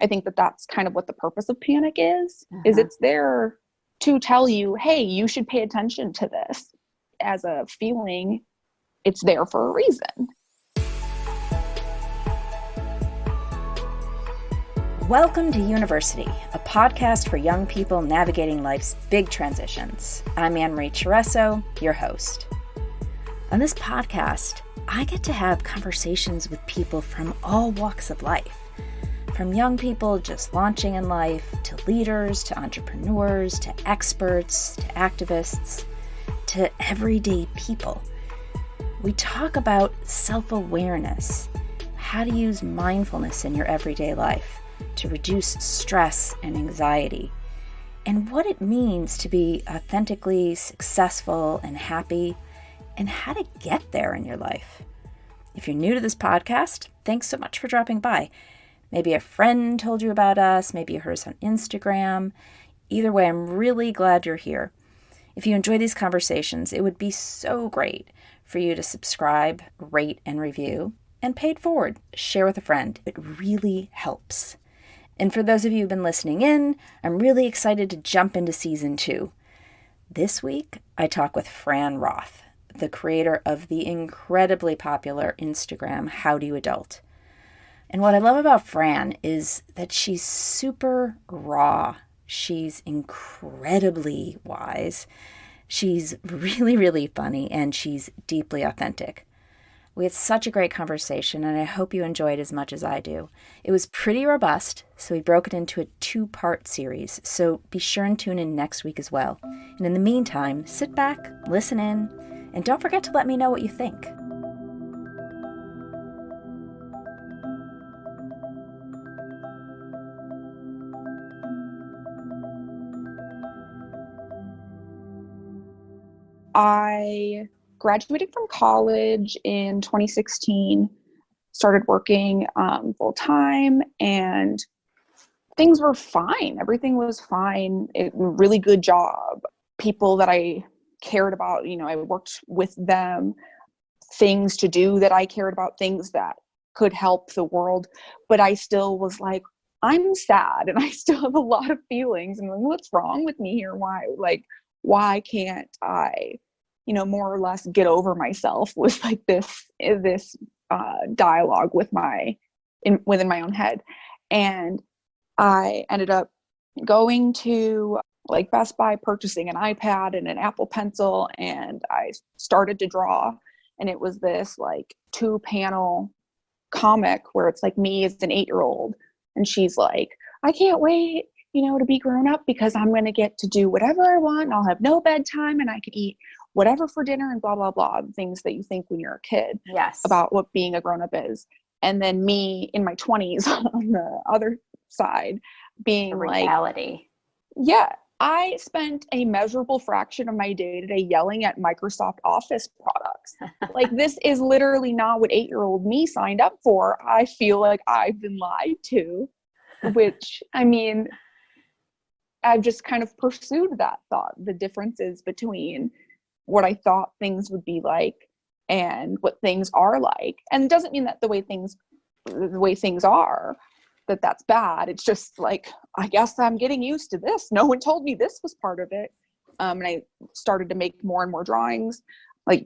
I think that that's kind of what the purpose of panic is it's there to tell you, hey, you should pay attention to this. As a feeling, it's there for a reason. Welcome to University, a podcast for young people navigating life's big transitions. I'm Annmarie Chereso, your host. On this podcast, I get to have conversations with people from all walks of life. From young people just launching in life, to leaders, to entrepreneurs, to experts, to activists, to everyday people. We talk about self-awareness, how to use mindfulness in your everyday life to reduce stress and anxiety, and what it means to be authentically successful and happy, and how to get there in your life. If you're new to this podcast, thanks so much for dropping by. Maybe a friend told you about us, maybe you heard us on Instagram. Either way, I'm really glad you're here. If you enjoy these conversations, it would be so great for you to subscribe, rate, and review, and pay it forward. Share with a friend. It really helps. And for those of you who've been listening in, I'm really excited to jump into season 2. This week, I talk with Fran Roth, the creator of the incredibly popular Instagram How Do You Adult. And what I love about Fran is that she's super raw. She's incredibly wise. She's really, really funny, and she's deeply authentic. We had such a great conversation, and I hope you enjoyed as much as I do. It was pretty robust, so we broke it into a 2-part series, so be sure and tune in next week as well. And in the meantime, sit back, listen in, and don't forget to let me know what you think. I graduated from college in 2016, started working full-time, and things were fine. Everything was fine. Really good job. People that I cared about, I worked with them, things to do that I cared about, things that could help the world. But I still was like, I'm sad, and I still have a lot of feelings. And what's wrong with me here? Why can't I, more or less get over myself was like this dialogue within my own head. And I ended up going to Best Buy, purchasing an iPad and an Apple Pencil, and I started to draw. And it was this 2-panel comic where it's me as an 8-year-old, and she's like, I can't wait, to be grown up because I'm going to get to do whatever I want. And I'll have no bedtime, and I can eat whatever for dinner, and blah, blah, blah, things that you think when you're a kid about what being a grown-up is. And then me in my 20s on the other side being the reality. Yeah, I spent a measurable fraction of my day-to-day yelling at Microsoft Office products. This is literally not what 8-year-old me signed up for. I feel like I've been lied to, which, I've just kind of pursued that thought, the differences between what I thought things would be like and what things are like. And it doesn't mean that the way things are, that's bad. It's just I guess I'm getting used to this. No one told me this was part of it. And I started to make more and more drawings,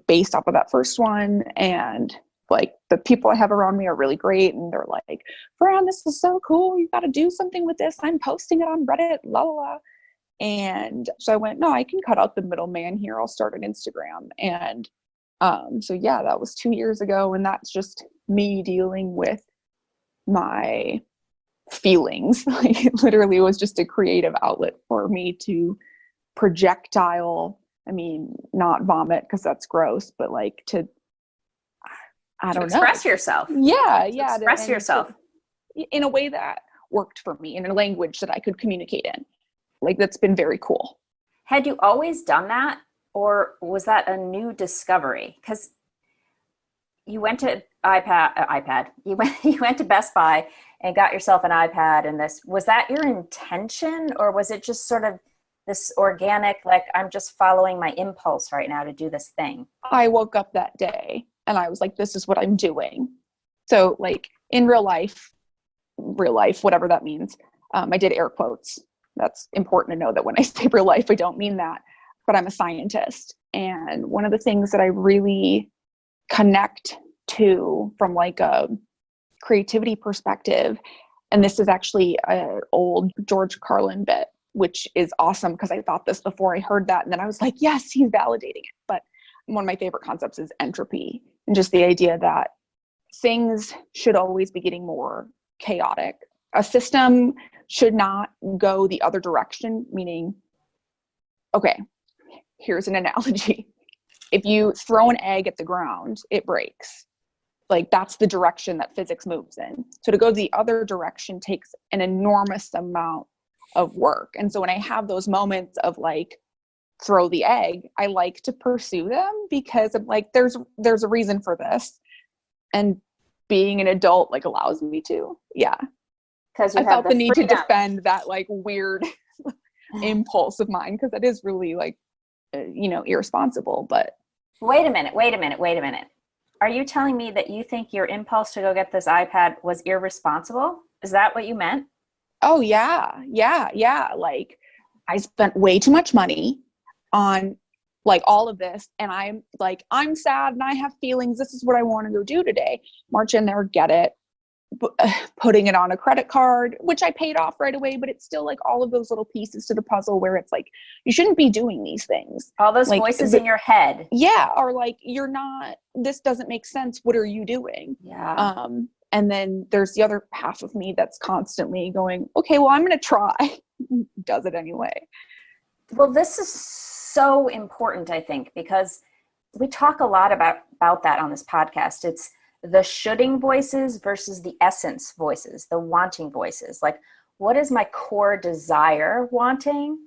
based off of that first one. And the people I have around me are really great. And they're like, Fran, this is so cool. You got to do something with this. I'm posting it on Reddit, la, la, la. And so I went, no, I can cut out the middleman here. I'll start an Instagram. And so yeah, that was 2 years ago. And that's just me dealing with my feelings. It literally was just a creative outlet for me to projectile, not vomit because that's gross, but to I don't know. Express yourself. Yeah. Express yourself. In a way that worked for me, in a language that I could communicate in. That's been very cool. Had you always done that, or was that a new discovery? Because you went to You went to Best Buy and got yourself an iPad, and was that your intention, or was it just sort of this organic, I'm just following my impulse right now to do this thing? I woke up that day and I was like, this is what I'm doing. So in real life, real life, whatever that means. I did air quotes. That's important to know that when I say real life, I don't mean that, but I'm a scientist. And one of the things that I really connect to from like a creativity perspective, and this is actually an old George Carlin bit, which is awesome because I thought this before I heard that. And then I was like, yes, he's validating it. But one of my favorite concepts is entropy, and just the idea that things should always be getting more chaotic. A system should not go the other direction, meaning, okay, here's an analogy. If you throw an egg at the ground, it breaks. Like that's the direction that physics moves in. So to go the other direction takes an enormous amount of work. And so when I have those moments of like, throw the egg, I like to pursue them because I'm like, there's a reason for this. And being an adult like allows me to. Yeah. Because I felt the need to defend that like weird impulse of mine, because that is really like, irresponsible. But wait a minute. Are you telling me that you think your impulse to go get this iPad was irresponsible? Is that what you meant? Oh yeah. Like I spent way too much money on like all of this. And I'm sad and I have feelings. This is what I want to go do today. March in there, get it, putting it on a credit card, which I paid off right away, but it's still like all of those little pieces to the puzzle where it's like, you shouldn't be doing these things. All those like, voices in your head. Yeah. Or like, this doesn't make sense. What are you doing? Yeah. And then there's the other half of me that's constantly going, okay, well, I'm going to try. Does it anyway. Well, this is so important, I think, because we talk a lot about that on this podcast. It's the shoulding voices versus the essence voices, the wanting voices. Like, what is my core desire wanting?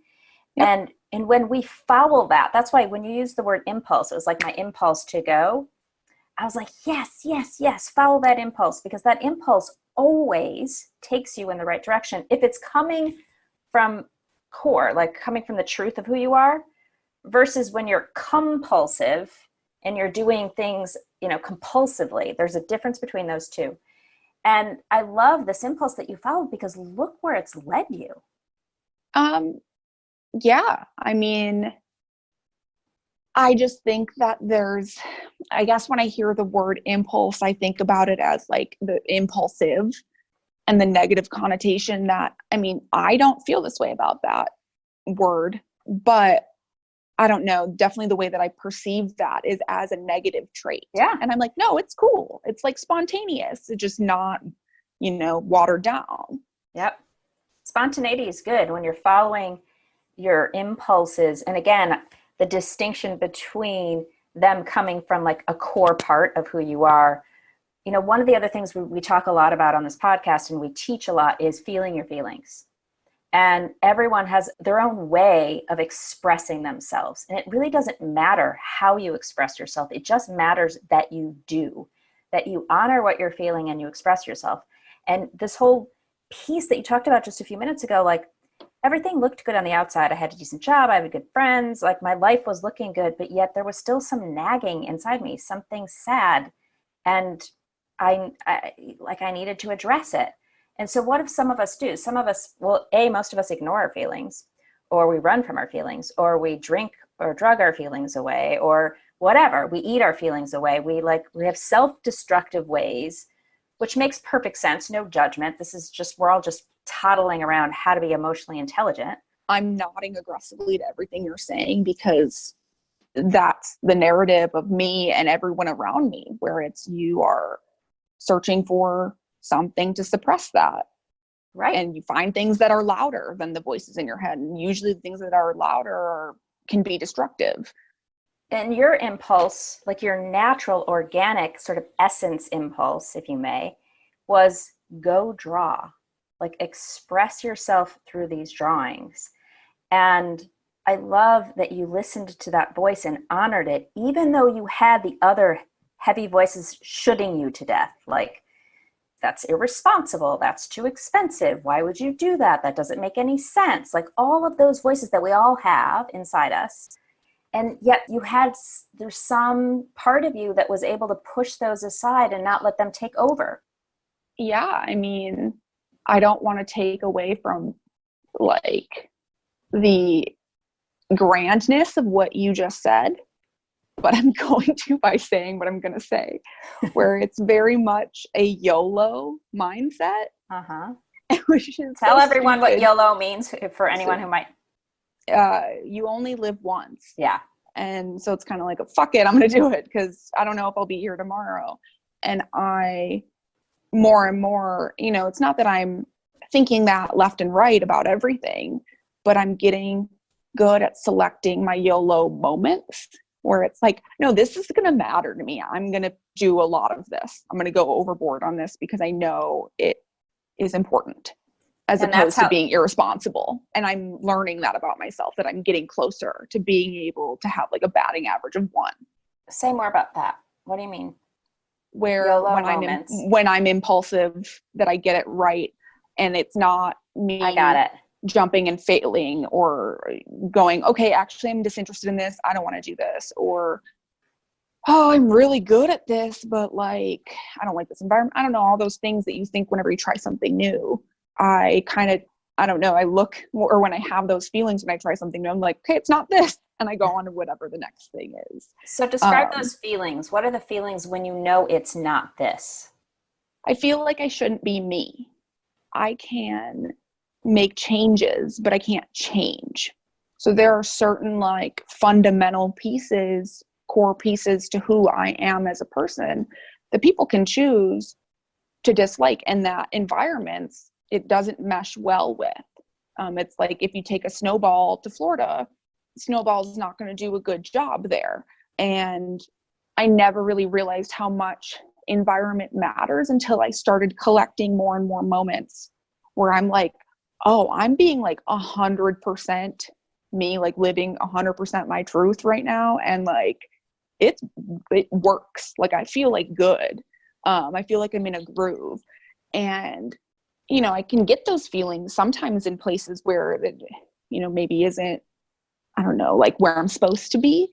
Yep. And when we follow that, that's why when you use the word impulse, it was like my impulse to go. I was like, yes, follow that impulse, because that impulse always takes you in the right direction. If it's coming from core, like coming from the truth of who you are, versus when you're compulsive and you're doing things, compulsively. There's a difference between those two. And I love this impulse that you followed, because look where it's led you. Yeah. I mean, I just think that I guess when I hear the word impulse, I think about it as like the impulsive and the negative connotation that, I mean, I don't feel this way about that word, but I don't know, definitely the way that I perceive that is as a negative trait. Yeah. And I'm like, no, it's cool. It's like spontaneous. It's just not, watered down. Yep. Spontaneity is good when you're following your impulses. And again, the distinction between them coming from like a core part of who you are. One of the other things we talk a lot about on this podcast and we teach a lot is feeling your feelings. And everyone has their own way of expressing themselves. And it really doesn't matter how you express yourself. It just matters that you do, that you honor what you're feeling and you express yourself. And this whole piece that you talked about just a few minutes ago, like everything looked good on the outside. I had a decent job. I had good friends. Like my life was looking good, but yet there was still some nagging inside me, something sad. And I needed to address it. And so what if some of us do? Some of us, most of us ignore our feelings, or we run from our feelings, or we drink or drug our feelings away, or whatever. We eat our feelings away. We have self-destructive ways, which makes perfect sense. No judgment. We're all just toddling around how to be emotionally intelligent. I'm nodding aggressively to everything you're saying because that's the narrative of me and everyone around me, where it's you are searching for something to suppress that. Right. And you find things that are louder than the voices in your head. And usually the things that are louder can be destructive. And your impulse, like your natural, organic sort of essence impulse, if you may, was go draw. Like express yourself through these drawings. And I love that you listened to that voice and honored it, even though you had the other heavy voices shooting you to death. Like, that's irresponsible. That's too expensive. Why would you do that? That doesn't make any sense. Like all of those voices that we all have inside us. And yet there's some part of you that was able to push those aside and not let them take over. Yeah. I mean, I don't want to take away from like the grandness of what you just said, but I'm going to by saying what I'm going to say, where it's very much a YOLO mindset. Uh-huh. Which is Tell so everyone stupid. what YOLO means for anyone who might. You only live once. Yeah. And so it's kind of like, fuck it, I'm going to do it because I don't know if I'll be here tomorrow. And I, more and more, you know, it's not that I'm thinking that left and right about everything, but I'm getting good at selecting my YOLO moments where it's like, no, this is going to matter to me. I'm going to do a lot of this. I'm going to go overboard on this because I know it is important, as opposed to being irresponsible. And I'm learning that about myself, that I'm getting closer to being able to have like a batting average of 1. Say more about that. What do you mean? Where YOLO when I'm impulsive, that I get it right. And it's not me I got it. jumping and failing or going, okay, actually I'm disinterested in this. I don't want to do this. Or, oh, I'm really good at this, but like, I don't like this environment. I don't know, all those things that you think whenever you try something new. I don't know, I look, or when I have those feelings when I try something new, I'm like, okay, it's not this. And I go on to whatever the next thing is. So describe those feelings. What are the feelings when you know it's not this? I feel like I shouldn't be me. I can make changes, but I can't change. So there are certain like fundamental pieces, core pieces to who I am as a person that people can choose to dislike, and that environments it doesn't mesh well with. It's like if you take a snowball to Florida, snowball is not going to do a good job there. And I never really realized how much environment matters until I started collecting more and more moments where I'm like, oh, I'm being like 100% me, like living 100% my truth right now. And like, it works. Like, I feel like good. I feel like I'm in a groove. And, you know, I can get those feelings sometimes in places where it, you know, maybe isn't, I don't know, like where I'm supposed to be.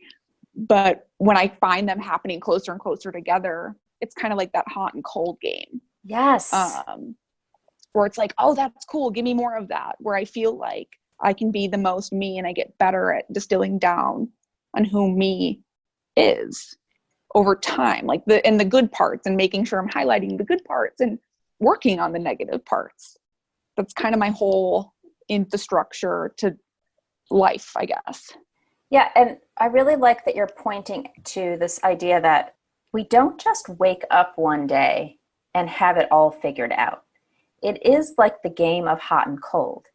But when I find them happening closer and closer together, it's kind of like that hot and cold game. Yes. Where it's like, oh, that's cool. Give me more of that. Where I feel like I can be the most me and I get better at distilling down on who me is over time, like the good parts, and making sure I'm highlighting the good parts and working on the negative parts. That's kind of my whole infrastructure to life, I guess. Yeah. And I really like that you're pointing to this idea that we don't just wake up one day and have it all figured out. It is like the game of hot and cold.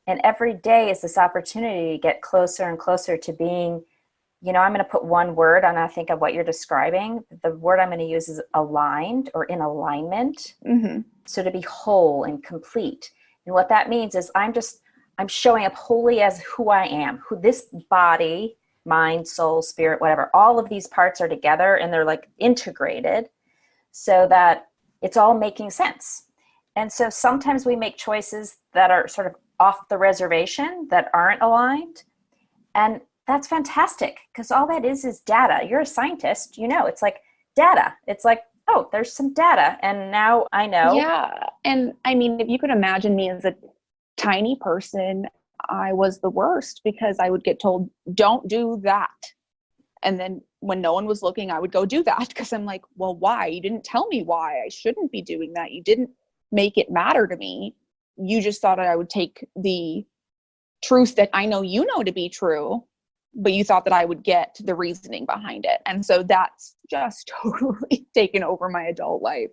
And every day is this opportunity to get closer and closer to being, you know, I'm going to put one word on, I think, of what you're describing. The word I'm going to use is aligned, or in alignment. Mm-hmm. So to be whole and complete. And what that means is I'm showing up wholly as who I am, who this body, mind, soul, spirit, whatever, all of these parts are together and they're like integrated so that it's all making sense. And so sometimes we make choices that are sort of off the reservation, that aren't aligned. And that's fantastic, because all that is data. You're a scientist, you know, it's like data. It's like, oh, there's some data. And now I know. Yeah. And I mean, if you could imagine me as a tiny person, I was the worst, because I would get told, don't do that. And then when no one was looking, I would go do that, because I'm like, well, why? You didn't tell me why I shouldn't be doing that. You didn't make it matter to me. You just thought I would take the truth that I know you know to be true, but you thought that I would get the reasoning behind it. And so that's just totally taken over my adult life,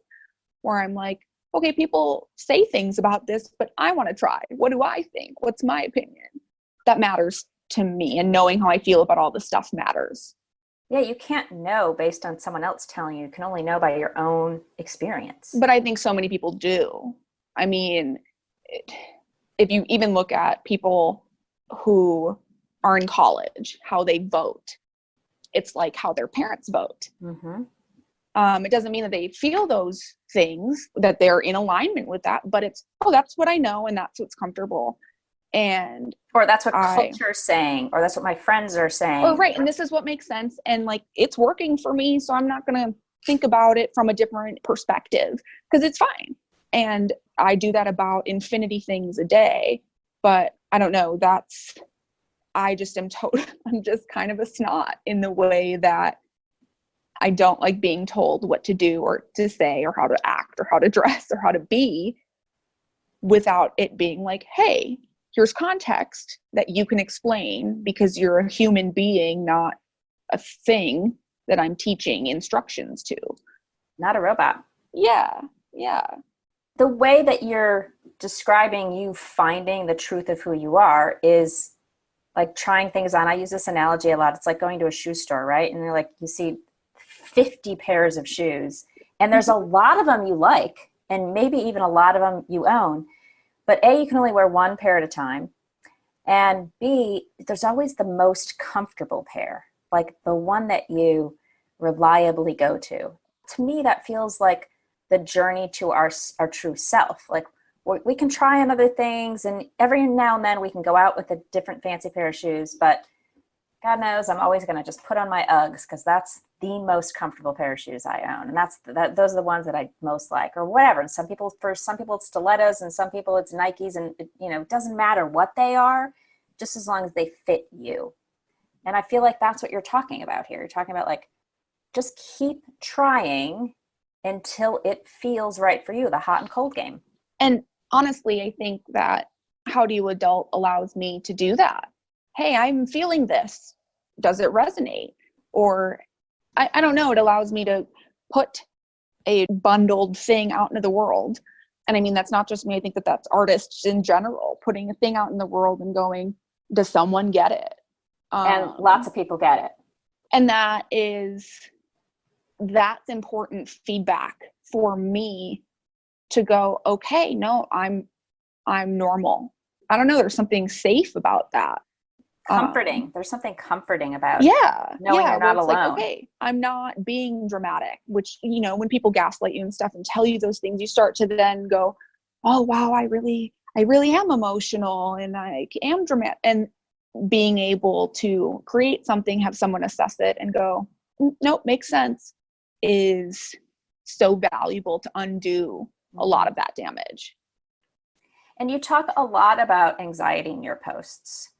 where I'm like, okay, people say things about this, but I want to try. What do I think? What's my opinion? That matters to me, and knowing how I feel about all this stuff matters. Yeah, you can't know based on someone else telling you. You can only know by your own experience. But I think so many people do. I mean, if you even look at people who are in college, how they vote, it's like how their parents vote. Mm-hmm. It doesn't mean that they feel those things, that they're in alignment with that, but it's, oh, that's what I know and that's what's comfortable. And or that's what culture's saying, or that's what my friends are saying. Or right, and this is what makes sense, and like it's working for me, so I'm not going to think about it from a different perspective, because it's fine. And I do that about infinity things a day, but I don't know, I'm just kind of a snot in the way that I don't like being told what to do or to say or how to act or how to dress or how to be without it being like, hey, here's context that you can explain because you're a human being, not a thing that I'm teaching instructions to. Not a robot. Yeah. The way that you're describing you finding the truth of who you are is like trying things on. I use this analogy a lot. It's like going to a shoe store, right? And you're like, you see 50 pairs of shoes and there's a lot of them you like, and maybe even a lot of them you own, but A, you can only wear one pair at a time. And B, there's always the most comfortable pair, like the one that you reliably go to. To me, that feels like the journey to our true self. Like we can try on other things, and every now and then we can go out with a different fancy pair of shoes, but God knows I'm always going to just put on my Uggs because that's the most comfortable pair of shoes I own. And those are the ones that I most like, or whatever. And for some people it's stilettos, and some people it's Nikes, and it doesn't matter what they are, just as long as they fit you. And I feel like that's what you're talking about here. You're talking about like, just keep trying until it feels right for you, the hot and cold game. And honestly, I think that How Do You Adult allows me to do that. Hey, I'm feeling this. Does it resonate? Or I don't know. It allows me to put a bundled thing out into the world. And I mean, that's not just me. I think that that's artists in general, putting a thing out in the world and going, does someone get it? And lots of people get it. And that's important feedback for me to go, okay, no, I'm normal. I don't know. There's something safe about that. Comforting. There's something comforting about knowing you're not alone. Like, okay, I'm not being dramatic, which, when people gaslight you and stuff and tell you those things, you start to then go, oh, wow, I really am emotional and I am dramatic. And being able to create something, have someone assess it and go, nope, makes sense, is so valuable to undo a lot of that damage. And you talk a lot about anxiety in your posts.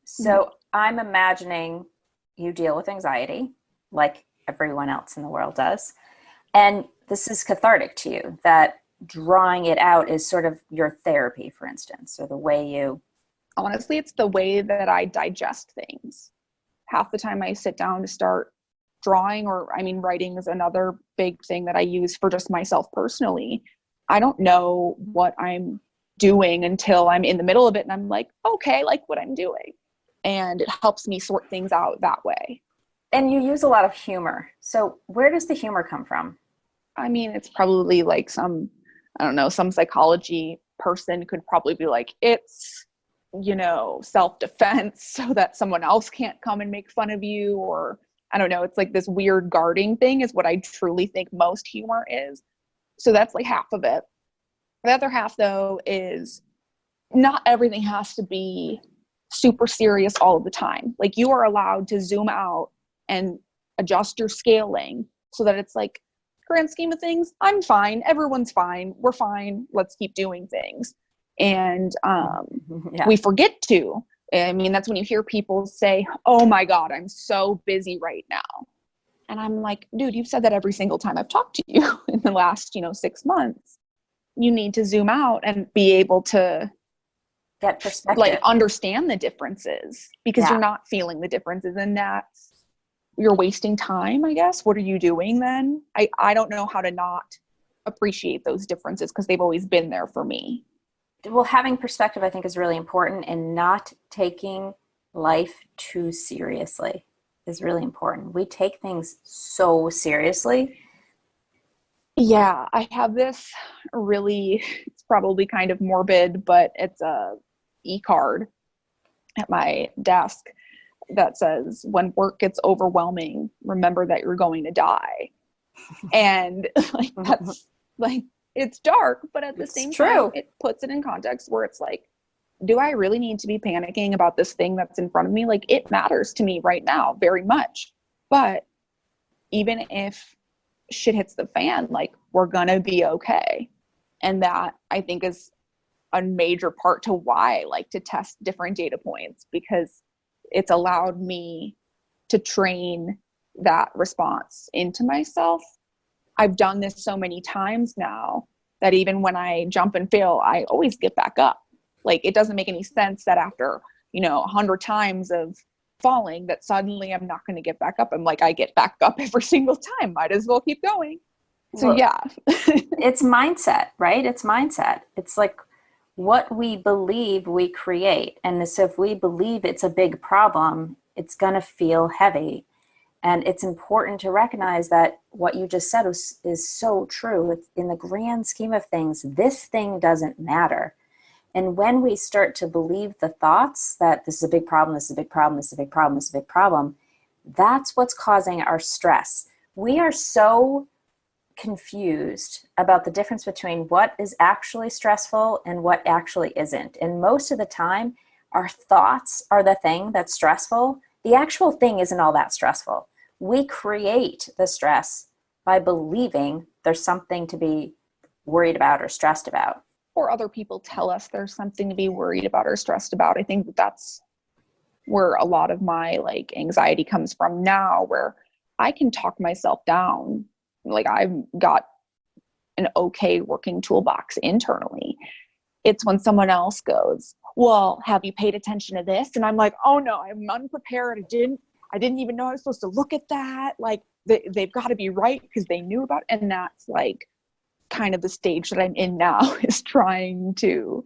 So I'm imagining you deal with anxiety like everyone else in the world does. And this is cathartic to you, that drawing it out is sort of your therapy, for instance, or the way you... Honestly, it's the way that I digest things. Half the time I sit down to start drawing, writing is another big thing that I use for just myself personally. I don't know what I'm doing until I'm in the middle of it and I'm like, okay, I like what I'm doing. And it helps me sort things out that way. And you use a lot of humor. So where does the humor come from? I mean, it's probably like some psychology person could probably be like, it's, self-defense so that someone else can't come and make fun of you. Or I don't know, it's like this weird guarding thing is what I truly think most humor is. So that's like half of it. The other half, though, is not everything has to be super serious all of the time. Like, you are allowed to zoom out and adjust your scaling so that it's like, grand scheme of things, I'm fine. Everyone's fine. We're fine. Let's keep doing things. And we forget to. I mean, that's when you hear people say, oh my God, I'm so busy right now. And I'm like, dude, you've said that every single time I've talked to you in the last, 6 months. You need to zoom out and be able to get perspective, like understand the differences, because you're not feeling the differences, and that's, you're wasting time, I guess. What are you doing then? I don't know how to not appreciate those differences because they've always been there for me. Well, having perspective, I think, is really important, and not taking life too seriously is really important. We take things so seriously. Yeah, I have this really, it's probably kind of morbid, but it's a e-card at my desk that says, when work gets overwhelming, remember that you're going to die. And like, that's like, it's dark, but at the same time, it puts it in context where it's like, do I really need to be panicking about this thing that's in front of me? Like, it matters to me right now very much. But even if shit hits the fan, like, we're gonna be okay. And that I think is a major part to why I like to test different data points, because it's allowed me to train that response into myself. I've done this so many times now that even when I jump and fail, I always get back up. Like, it doesn't make any sense that after, 100 times of falling that suddenly I'm not going to get back up. I'm like, I get back up every single time. Might as well keep going. So Well, yeah. It's mindset, right? It's mindset. It's like what we believe we create. And so if we believe it's a big problem, it's going to feel heavy. And it's important to recognize that what you just said is so true. It's, in the grand scheme of things, this thing doesn't matter. And when we start to believe the thoughts that this is a big problem, this is a big problem, this is a big problem, this is a big problem, that's what's causing our stress. We are so confused about the difference between what is actually stressful and what actually isn't. And most of the time, our thoughts are the thing that's stressful. The actual thing isn't all that stressful. We create the stress by believing there's something to be worried about or stressed about. Or other people tell us there's something to be worried about or stressed about. I think that's where a lot of my anxiety comes from now, where I can talk myself down. Like, I've got an okay working toolbox internally. It's when someone else goes, well, have you paid attention to this? And I'm like, oh no, I'm unprepared. I didn't even know I was supposed to look at that. Like, they've got to be right because they knew about it. And that's kind of the stage that I'm in now, is trying to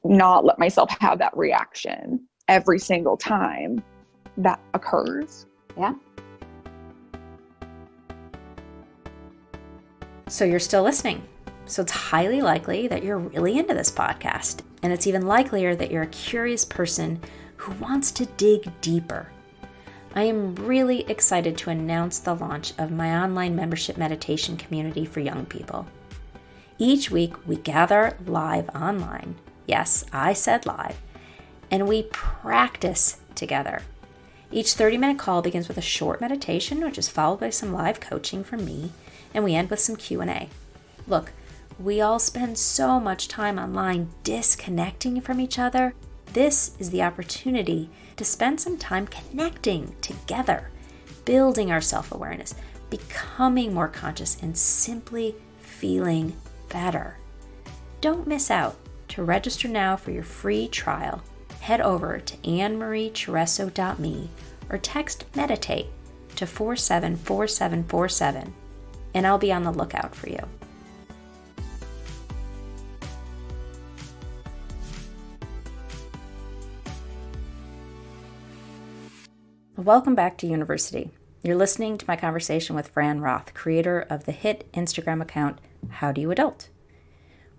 not let myself have that reaction every single time that occurs. Yeah. So you're still listening. So it's highly likely that you're really into this podcast. And it's even likelier that you're a curious person who wants to dig deeper. I am really excited to announce the launch of my online membership meditation community for young people. Each week, we gather live online. Yes, I said live. And we practice together. Each 30-minute call begins with a short meditation, which is followed by some live coaching from me, and we end with some Q&A. Look, we all spend so much time online disconnecting from each other. This is the opportunity to spend some time connecting together, building our self-awareness, becoming more conscious, and simply feeling better. Don't miss out. To register now for your free trial, head over to annmariecheresso.me or text meditate to 474747, and I'll be on the lookout for you. Welcome back to University. You're listening to my conversation with Fran Roth, creator of the hit Instagram account, How Do You Adult?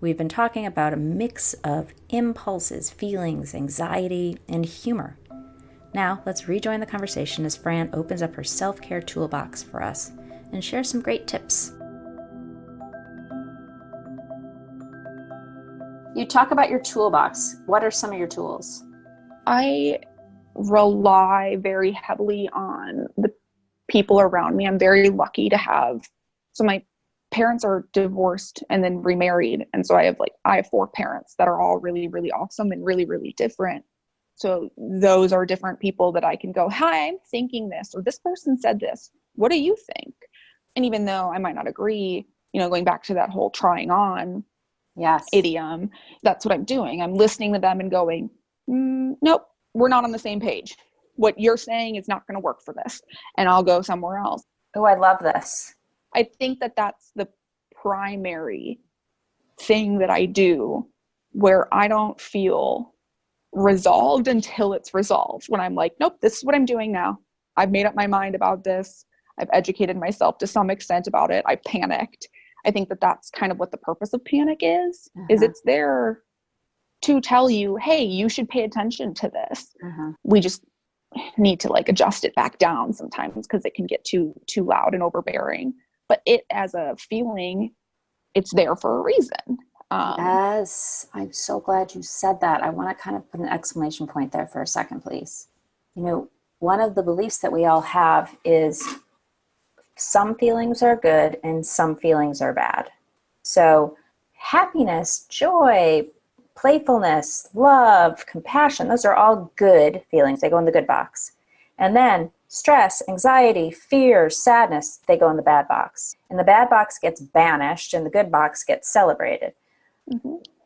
We've been talking about a mix of impulses, feelings, anxiety, and humor. Now, let's rejoin the conversation as Fran opens up her self-care toolbox for us and shares some great tips. You talk about your toolbox. What are some of your tools? I rely very heavily on the people around me. I'm very lucky to have, so my parents are divorced and then remarried. And so I have 4 parents that are all really, really awesome and really, really different. So those are different people that I can go, hi, I'm thinking this, or this person said this. What do you think? And even though I might not agree, going back to that whole trying on idiom, that's what I'm doing. I'm listening to them and going, nope, we're not on the same page. What you're saying is not going to work for this. And I'll go somewhere else. Oh, I love this. I think that that's the primary thing that I do, where I don't feel resolved until it's resolved. When I'm like, nope, this is what I'm doing now. I've made up my mind about this. I've educated myself to some extent about it. I panicked. I think that that's kind of what the purpose of panic is it's there to tell you, hey, you should pay attention to this. We just need to adjust it back down sometimes because it can get too loud and overbearing. But it, as a feeling, it's there for a reason. Yes, I'm so glad you said that. I want to kind of put an exclamation point there for a second, please. One of the beliefs that we all have is some feelings are good and some feelings are bad. So happiness, joy, playfulness, love, compassion, those are all good feelings. They go in the good box. And then stress, anxiety, fear, sadness, they go in the bad box. And the bad box gets banished and the good box gets celebrated,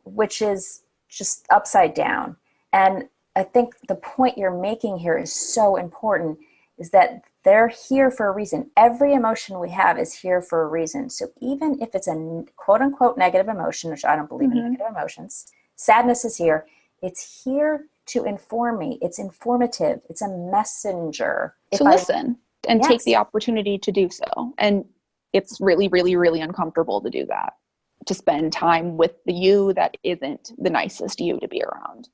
which is just upside down. And I think the point you're making here is so important, is that they're here for a reason. Every emotion we have is here for a reason. So even if it's a quote unquote negative emotion, which I don't believe in negative emotions, sadness is here. It's here to inform me. It's informative. It's a messenger. To listen and take the opportunity to do so. And it's really, really, really uncomfortable to do that, to spend time with the you that isn't the nicest you to be around.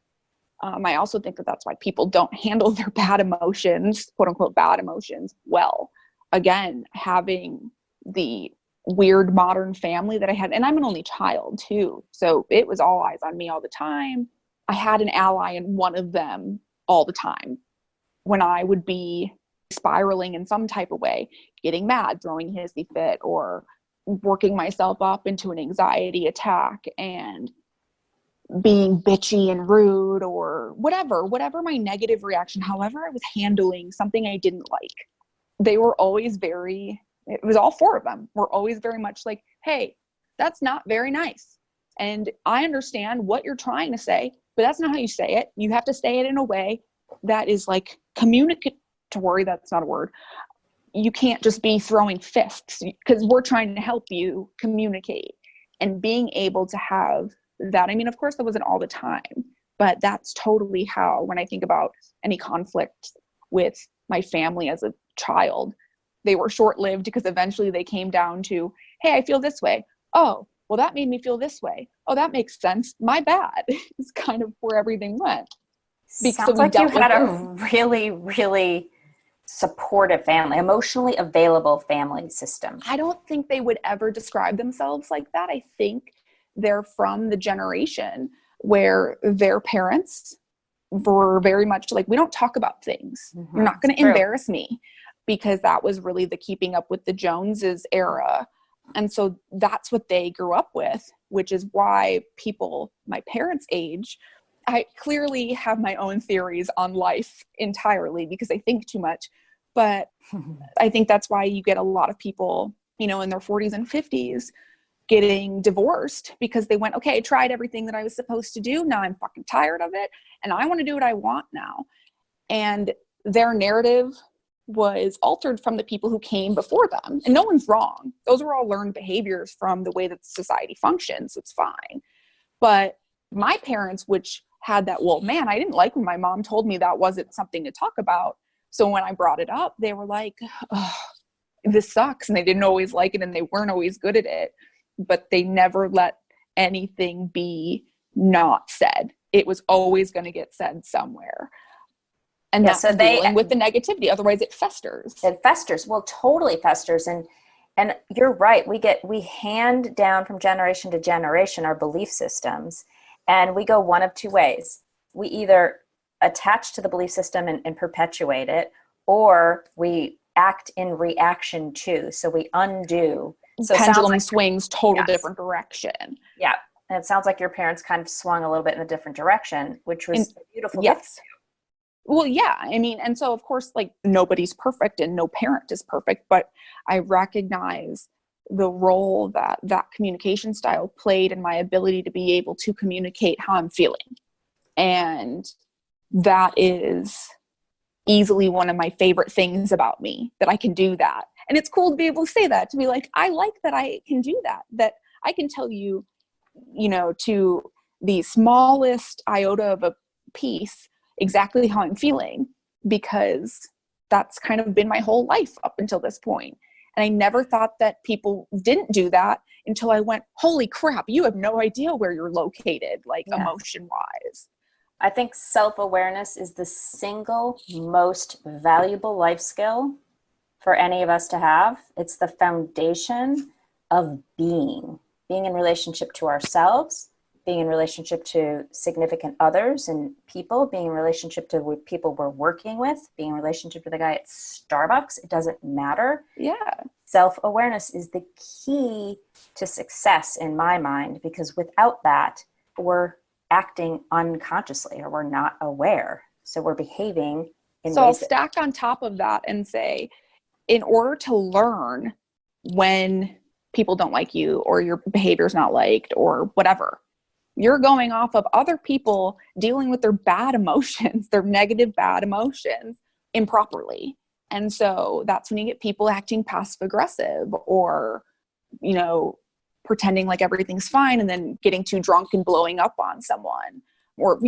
I also think that that's why people don't handle their bad emotions, quote unquote bad emotions, well. Again, having the weird modern family that I had, and I'm an only child too, so it was all eyes on me all the time. I had an ally in one of them all the time. When I would be spiraling in some type of way, getting mad, throwing a hissy fit, or working myself up into an anxiety attack and being bitchy and rude, or whatever my negative reaction, however I was handling something I didn't like, they were always it was all four of them were always very much like, hey, that's not very nice. And I understand what you're trying to say, but that's not how you say it. You have to say it in a way that is like communicatory. That's not a word. You can't just be throwing fists, because we're trying to help you communicate. And being able to have that, I mean, of course that wasn't all the time, but that's totally how, when I think about any conflict with my family as a child, they were short-lived, because eventually they came down to, hey, I feel this way. Oh, well, that made me feel this way. Oh, that makes sense. My bad. It's kind of where everything went. Sounds like you had a really, really supportive family, emotionally available family system. I don't think they would ever describe themselves like that. I think they're from the generation where their parents were very much like, we don't talk about things. You're not going to embarrass me, because that was really the keeping up with the Joneses era. And so that's what they grew up with, which is why people my parents' age, I clearly have my own theories on life entirely because I think too much. But I think that's why you get a lot of people, in their 40s and 50s getting divorced, because they went, okay, I tried everything that I was supposed to do. Now I'm fucking tired of it, and I want to do what I want now. And their narrative was altered from the people who came before them. And no one's wrong. Those were all learned behaviors from the way that society functions. So it's fine. But my parents, which had that, well, man, I didn't like when my mom told me that wasn't something to talk about. So when I brought it up, they were like, oh, this sucks. And they didn't always like it, and they weren't always good at it. But they never let anything be not said. It was always going to get said somewhere. And that's dealing with the negativity. Otherwise it festers. It festers. Well, totally festers. And you're right. We hand down from generation to generation our belief systems, and we go one of two ways. We either attach to the belief system and perpetuate it, or we act in reaction to. So we undo. So pendulum swings total different direction. Yeah. And it sounds like your parents kind of swung a little bit in a different direction, which was a beautiful gift. Well, yeah. I mean, and so of course, like, nobody's perfect and no parent is perfect, but I recognize the role that that communication style played in my ability to be able to communicate how I'm feeling. And that is easily one of my favorite things about me, that I can do that. And it's cool to be able to say that, to be like, I like that I can do that I can tell you, to the smallest iota of a piece, exactly how I'm feeling, because that's kind of been my whole life up until this point. And I never thought that people didn't do that until I went, holy crap, you have no idea where you're located, like emotion wise. I think self-awareness is the single most valuable life skill for any of us to have. It's the foundation of being in relationship to ourselves, being in relationship to significant others and people, being in relationship to people we're working with, being in relationship to the guy at Starbucks. It doesn't matter. Yeah. self-awareness is the key to success in my mind, because without that, we're acting unconsciously or we're not aware. So we're behaving in So I'll ways stack on top of that and say, in order to learn when people don't like you or your behavior is not liked or whatever, you're going off of other people dealing with their bad emotions, their negative bad emotions improperly. And so that's when you get people acting passive aggressive or, pretending like everything's fine and then getting too drunk and blowing up on someone, or,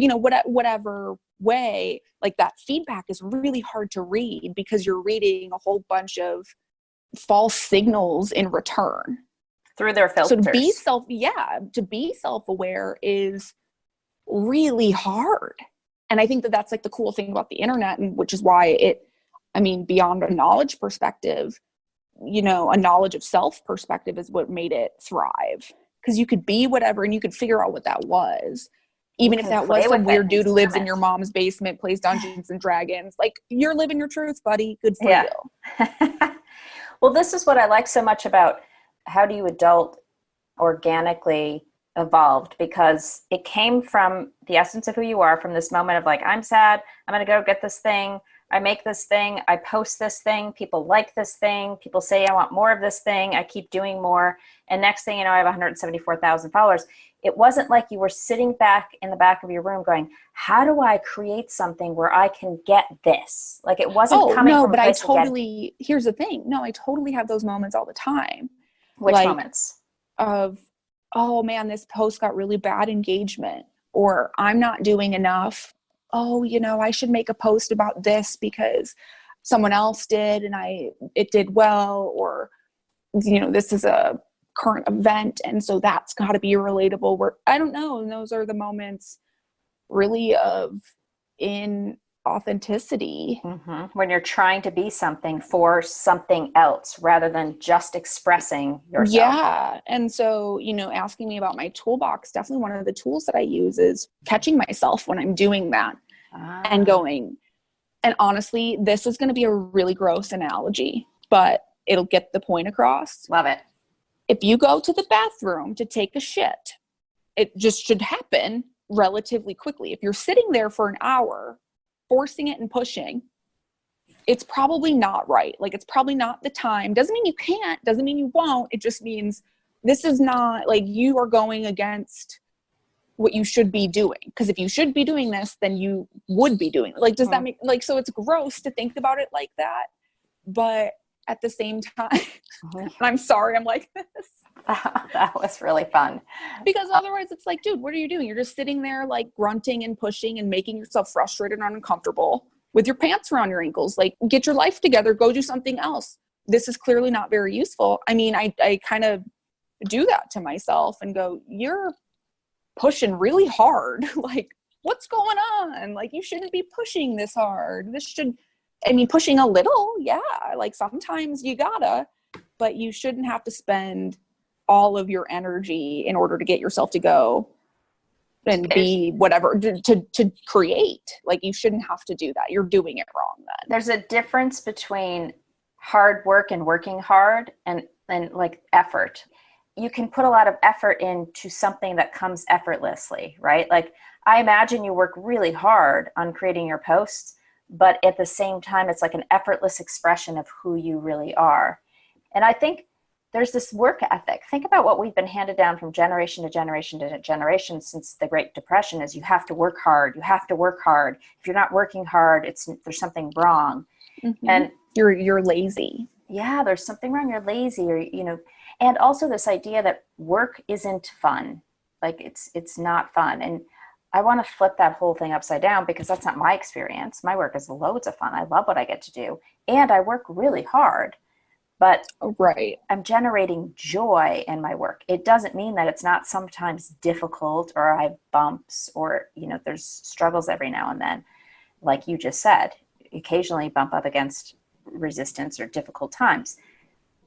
whatever way. Like, that feedback is really hard to read because you're reading a whole bunch of false signals in return through their filters. So to be self-aware is really hard. And I think that that's like the cool thing about the internet, and which is why beyond a knowledge perspective, a knowledge of self perspective is what made it thrive. Because you could be whatever and you could figure out what that was. Even if that was some weird dude who lives in your mom's basement, plays Dungeons and Dragons. Like, you're living your truth, buddy. Good for you. Well, this is what I like so much about How Do You Adult organically evolved, because it came from the essence of who you are, from this moment of like, I'm sad, I'm going to go get this thing. I make this thing, I post this thing, people like this thing, people say I want more of this thing, I keep doing more. And next thing you know, I have 174,000 followers. It wasn't like you were sitting back in the back of your room going, how do I create something where I can get this? Like, it wasn't coming from a place here's the thing. No, I totally have those moments all the time. Which moments? Of, oh man, this post got really bad engagement, or I'm not doing enough. Oh, I should make a post about this because someone else did and it did well, or, this is a current event. And so that's got to be relatable, where I don't know. And those are the moments really of in authenticity. Mm-hmm. When you're trying to be something for something else rather than just expressing yourself. Yeah. And so, asking me about my toolbox, definitely one of the tools that I use is catching myself when I'm doing that and going, and honestly, this is going to be a really gross analogy, but it'll get the point across. Love it. If you go to the bathroom to take a shit, it just should happen relatively quickly. If you're sitting there for an hour, forcing it and pushing, it's probably not right. Like, it's probably not the time. Doesn't mean you can't, doesn't mean you won't. It just means this is not, like, you are going against what you should be doing. Because if you should be doing this, then you would be doing it. Like, does that make, like, so it's gross to think about it like that. But at the same time, and I'm sorry I'm like this. That was really fun. Because otherwise it's like, dude, what are you doing? You're just sitting there like grunting and pushing and making yourself frustrated and uncomfortable with your pants around your ankles. Like, get your life together, go do something else. This is clearly not very useful. I mean, I kind of do that to myself and go, you're pushing really hard. Like, what's going on? Like, you shouldn't be pushing this hard. Pushing a little. Yeah. Like, sometimes you gotta, but you shouldn't have to spend all of your energy in order to get yourself to go and be whatever to create. Like, you shouldn't have to do that. You're doing it wrong then. There's a difference between hard work and working hard and like effort. You can put a lot of effort into something that comes effortlessly, right? Like, I imagine you work really hard on creating your posts, but at the same time, it's like an effortless expression of who you really are. And I think there's this work ethic. Think about what we've been handed down from generation to generation to generation since the Great Depression is you have to work hard. You have to work hard. If you're not working hard, there's something wrong. Mm-hmm. And you're lazy. Yeah, there's something wrong. You're lazy, or, and also this idea that work isn't fun. Like, it's not fun. And I want to flip that whole thing upside down, because that's not my experience. My work is loads of fun. I love what I get to do. And I work really hard. But right. I'm generating joy in my work. It doesn't mean that it's not sometimes difficult, or I have bumps, or, there's struggles every now and then. Like you just said, occasionally bump up against resistance or difficult times.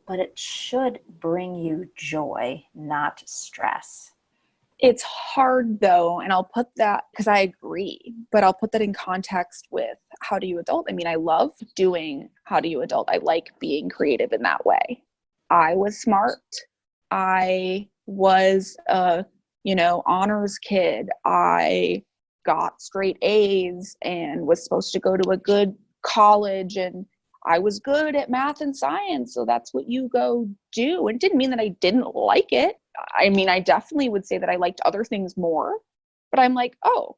But it should bring you joy, not stress. It's hard though, and I'll put that, because I agree, but I'll put that in context with How Do You Adult. I mean, I love doing How Do You Adult. I like being creative in that way. I was smart. I was a, honors kid. I got straight A's and was supposed to go to a good college, and I was good at math and science. So that's what you go do. And it didn't mean that I didn't like it. I mean, I definitely would say that I liked other things more, but I'm like, oh,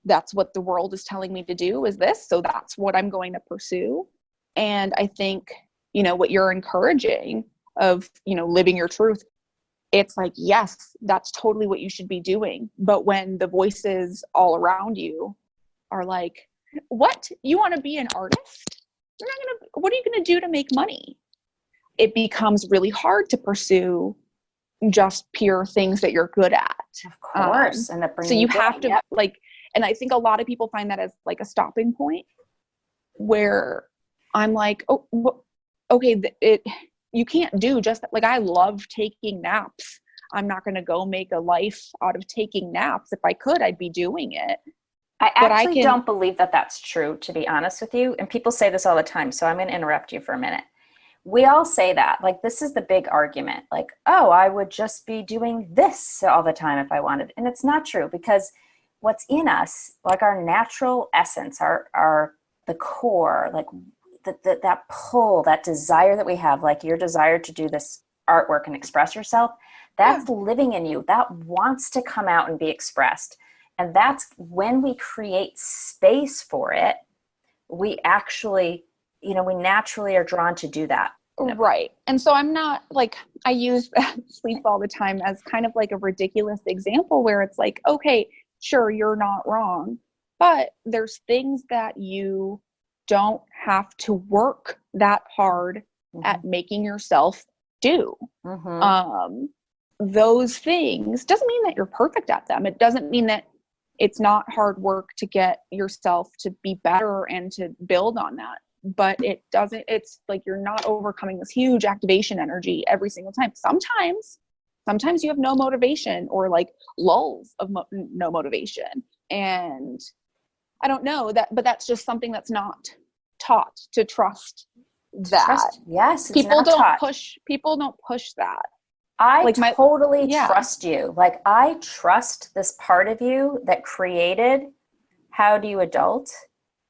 that's what the world is telling me to do is this. So that's what I'm going to pursue. And I think, what you're encouraging of, living your truth, it's like, yes, that's totally what you should be doing. But when the voices all around you are like, what? You want to be an artist? What are you going to do to make money? It becomes really hard to pursue just pure things that you're good at. Of course. And that brings so you have to and I think a lot of people find that as like a stopping point where I'm like, oh, okay, you can't do just like, I love taking naps. I'm not going to go make a life out of taking naps. If I could, I'd be doing it. I actually don't believe that that's true, to be honest with you. And people say this all the time. So I'm going to interrupt you for a minute. We all say that, like, this is the big argument. Like, oh, I would just be doing this all the time if I wanted. And it's not true, because what's in us, like our natural essence, the core, like that pull, that desire that we have, like your desire to do this artwork and express yourself, that's living in you. That wants to come out and be expressed. And that's when we create space for it, we actually, we naturally are drawn to do that. Right. And so I'm not like, I use sleep all the time as kind of like a ridiculous example where it's like, okay, sure, you're not wrong, but there's things that you don't have to work that hard at making yourself do. Those things doesn't mean that you're perfect at them. It doesn't mean that it's not hard work to get yourself to be better and to build on that. But it's like you're not overcoming this huge activation energy every single time. Sometimes you have no motivation or like lulls of no motivation. And I don't know that, but that's just something that's not taught, to trust that. Yes. People don't push that. I totally trust you. Like, I trust this part of you that created How Do You Adult,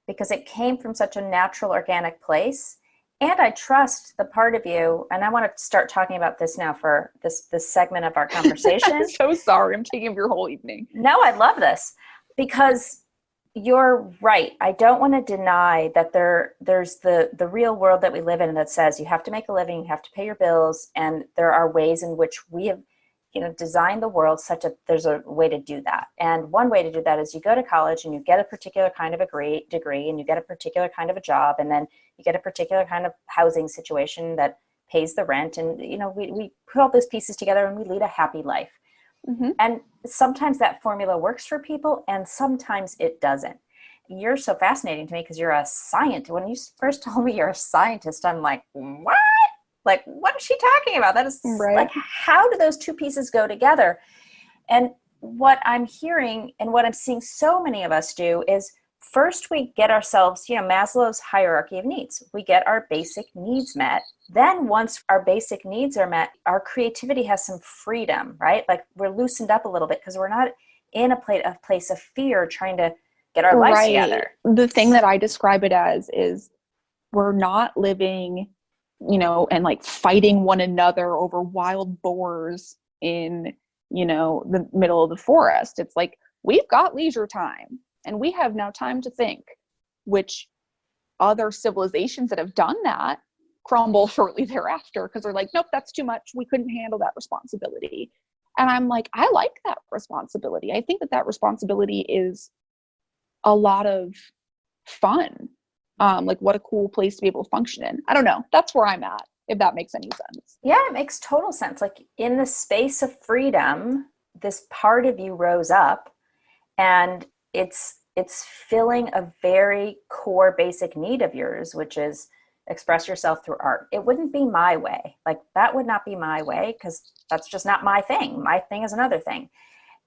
because it came from such a natural, organic place. And I trust the part of you, and I want to start talking about this now for this segment of our conversation. I'm so sorry. I'm taking up your whole evening. No, I love this, because you're right. I don't want to deny that there's the real world that we live in that says you have to make a living, you have to pay your bills, and there are ways in which we have, designed the world such that there's a way to do that. And one way to do that is you go to college and you get a particular kind of degree, and you get a particular kind of a job, and then you get a particular kind of housing situation that pays the rent. And, we put all those pieces together and we lead a happy life. And sometimes that formula works for people and sometimes it doesn't. You're so fascinating to me because you're a scientist. When you first told me you're a scientist, I'm like, what? Like, what is she talking about? That is like, how do those two pieces go together? And what I'm hearing and what I'm seeing so many of us do is first we get ourselves, Maslow's hierarchy of needs. We get our basic needs met. Then once our basic needs are met, our creativity has some freedom, right? Like, we're loosened up a little bit because we're not in a place of fear trying to get our lives together. The thing that I describe it as is we're not living, and like fighting one another over wild boars in, the middle of the forest. It's like, we've got leisure time and we have now time to think, which other civilizations that have done that crumble shortly thereafter because they're like, nope, that's too much. We couldn't handle that responsibility. And I'm like, I like that responsibility. I think that responsibility is a lot of fun. Like, what a cool place to be able to function in. I don't know. That's where I'm at, if that makes any sense. Yeah, it makes total sense. Like, in the space of freedom, this part of you rose up, and it's filling a very core basic need of yours, which is express yourself through art. It wouldn't be my way. Like, that would not be my way because that's just not my thing. My thing is another thing.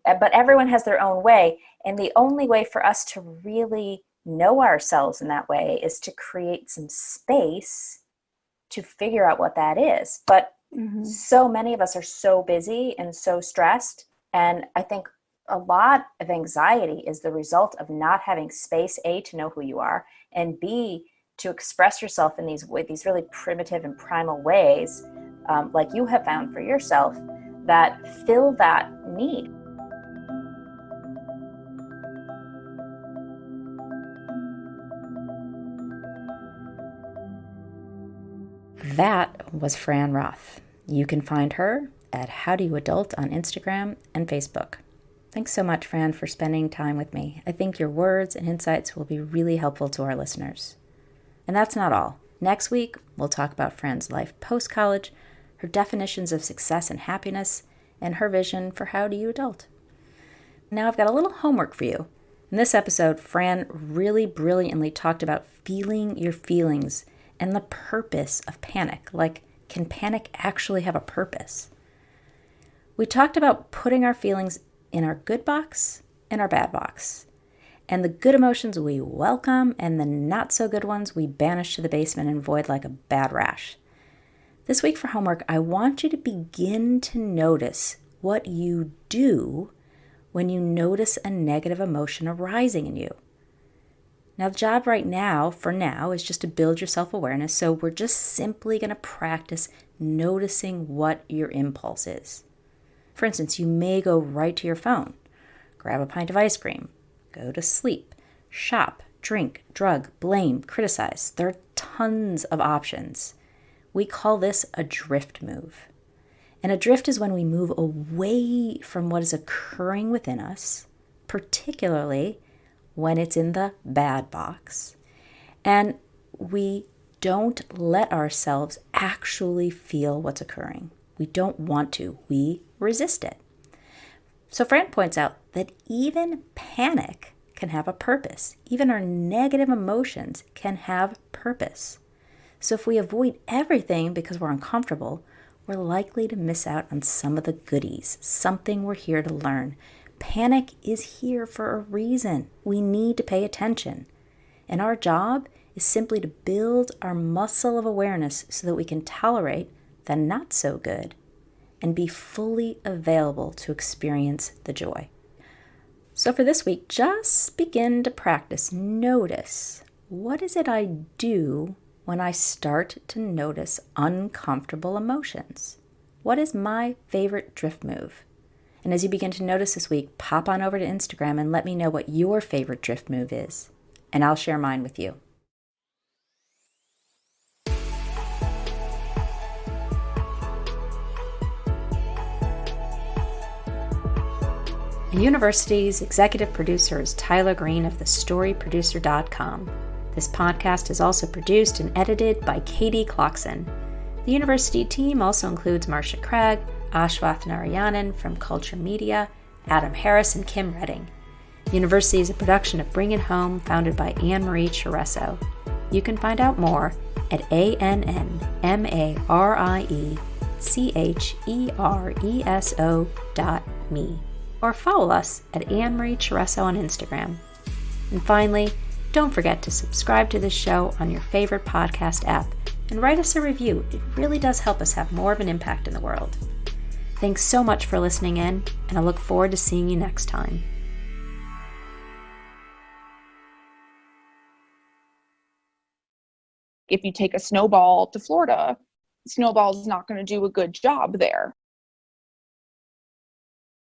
But everyone has their own way. And the only way for us to really know ourselves in that way is to create some space to figure out what that is. But So many of us are so busy and so stressed. And I think a lot of anxiety is the result of not having space, A, to know who you are, and B, to express yourself in these really primitive and primal ways, like you have found for yourself, that fill that need. That was Fran Roth. You can find her at How Do You Adult on Instagram and Facebook. Thanks so much, Fran, for spending time with me. I think your words and insights will be really helpful to our listeners. And that's not all. Next week, we'll talk about Fran's life post-college, her definitions of success and happiness, and her vision for How Do You Adult. Now I've got a little homework for you. In this episode, Fran really brilliantly talked about feeling your feelings and the purpose of panic. Like, can panic actually have a purpose? We talked about putting our feelings in our good box and our bad box. And the good emotions we welcome, and the not so good ones we banish to the basement and avoid like a bad rash. This week for homework, I want you to begin to notice what you do when you notice a negative emotion arising in you. Now, the job right now, for now, is just to build your self-awareness, so we're just simply going to practice noticing what your impulse is. For instance, you may go right to your phone, grab a pint of ice cream, go to sleep, shop, drink, drug, blame, criticize. There are tons of options. We call this a drift move. And a drift is when we move away from what is occurring within us, particularly when it's in the bad box, and we don't let ourselves actually feel what's occurring. We don't want to. We resist it. So Fran points out that even panic can have a purpose. Even our negative emotions can have purpose. So if we avoid everything because we're uncomfortable, we're likely to miss out on some of the goodies, something we're here to learn. Panic is here for a reason. We need to pay attention. And our job is simply to build our muscle of awareness so that we can tolerate the not so good and be fully available to experience the joy. So for this week, just begin to practice. Notice, what is it I do when I start to notice uncomfortable emotions? What is my favorite drift move? And as you begin to notice this week, pop on over to Instagram and let me know what your favorite drift move is, and I'll share mine with you. The university's executive producer is Tyler Green of thestoryproducer.com. This podcast is also produced and edited by Katie Clarkson. The university team also includes Marcia Craig, Ashwath Narayanan from Culture Media, Adam Harris, and Kim Redding. The university is a production of Bring It Home, founded by Annmarie Chereso. You can find out more at ANNMariechereso.me or follow us at Annmarie Chereso on Instagram. And finally, don't forget to subscribe to this show on your favorite podcast app and write us a review. It really does help us have more of an impact in the world. Thanks so much for listening in, and I look forward to seeing you next time. If you take a snowball to Florida, snowball is not going to do a good job there.